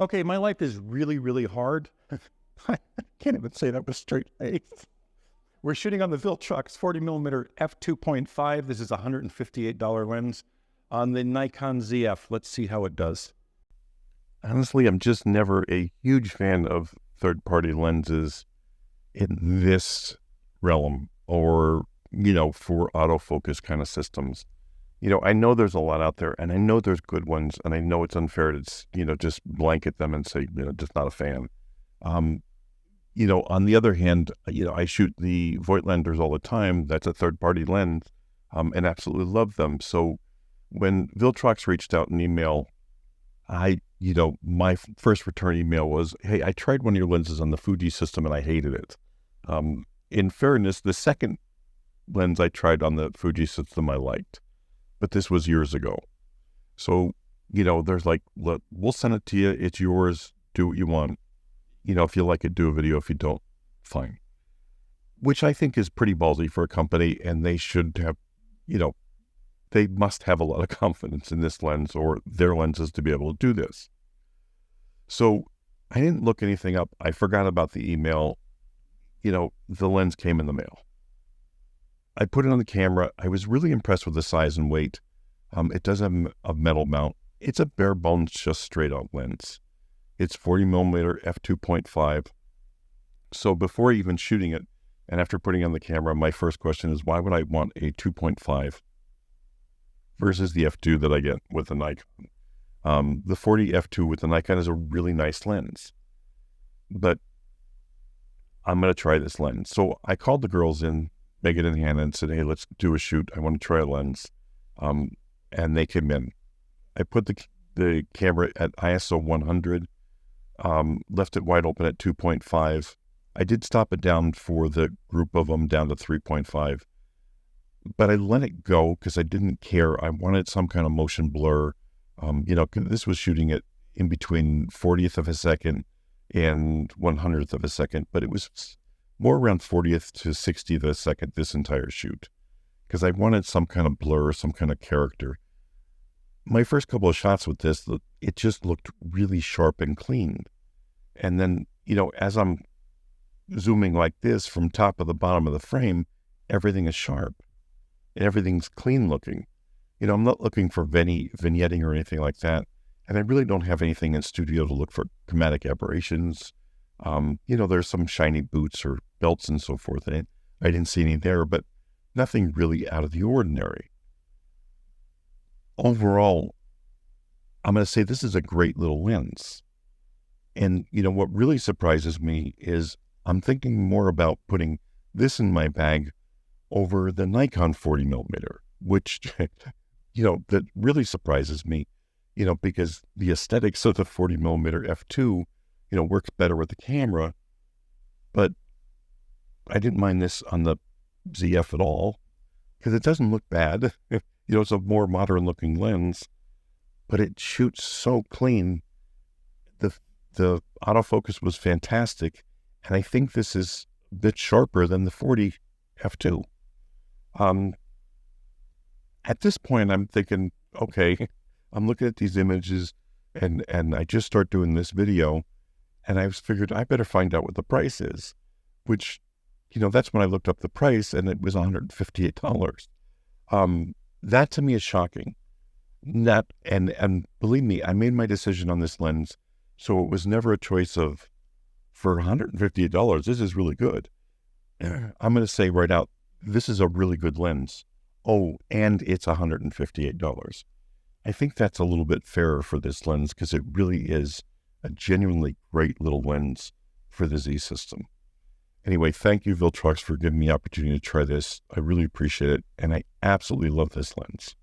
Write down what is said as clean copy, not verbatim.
Okay, my life is really, really hard. I can't even say that with straight face. We're shooting on the Viltrox 40mm f2.5. This is a $158 lens on the Nikon ZF. Let's see how it does. Honestly, I'm just never a huge fan of third-party lenses in this realm or, for autofocus kind of systems. I know there's a lot out there, and I know there's good ones, and I know it's unfair to, just blanket them and say, just not a fan. On the other hand, I shoot the Voigtlanders all the time. That's a third-party lens, and absolutely love them. So when Viltrox reached out an email, my first return email was, hey, I tried one of your lenses on the Fuji system, and I hated it. In fairness, the second lens I tried on the Fuji system I liked. But this was years ago. So, there's like, look, we'll send it to you. It's yours. Do what you want. If you like it, do a video. If you don't, fine. Which I think is pretty ballsy for a company, and they should have, they must have a lot of confidence in this lens or their lenses to be able to do this. So I didn't look anything up. I forgot about the email. The lens came in the mail. I put it on the camera. I was really impressed with the size and weight. It does have a metal mount. It's a bare bones, just straight out lens. It's 40mm f2.5. So before even shooting it, and after putting it on the camera, my first question is, why would I want a 2.5 versus the f2 that I get with the Nikon? The 40 f2 with the Nikon is a really nice lens, but I'm going to try this lens. So I called the girls in, Megan and Hannah, and said, hey, let's do a shoot. I want to try a lens. And they came in. I put the camera at ISO 100, left it wide open at 2.5. I did stop it down for the group of them down to 3.5, but I let it go because I didn't care. I wanted some kind of motion blur. This was shooting it in between 40th of a second and 100th of a second, but it was more around 40th to 60th of a second this entire shoot, because I wanted some kind of blur, some kind of character. My first couple of shots with this, it just looked really sharp and clean. And then, as I'm zooming like this from top of the bottom of the frame, everything is sharp and everything's clean looking. I'm not looking for vignetting or anything like that. And I really don't have anything in studio to look for chromatic aberrations. There's some shiny boots or belts and so forth. And I didn't see any there, but nothing really out of the ordinary. Overall, I'm going to say this is a great little lens. And, what really surprises me is I'm thinking more about putting this in my bag over the Nikon 40mm, which, that really surprises me, because the aesthetics of the 40mm f2, works better with the camera. But I didn't mind this on the ZF at all because it doesn't look bad. It's a more modern looking lens, but it shoots so clean. The autofocus was fantastic. And I think this is a bit sharper than the 40 f2. At this point, I'm thinking, okay, I'm looking at these images and I just start doing this video. And I figured I better find out what the price is, which, that's when I looked up the price and it was $158. That to me is shocking. And believe me, I made my decision on this lens. So it was never a choice of, for $158, this is really good. I'm going to say right out, this is a really good lens. Oh, and it's $158. I think that's a little bit fairer for this lens because it really is a genuinely great little lens for the Z system. Anyway, thank you, Viltrox, for giving me the opportunity to try this. I really appreciate it, and I absolutely love this lens.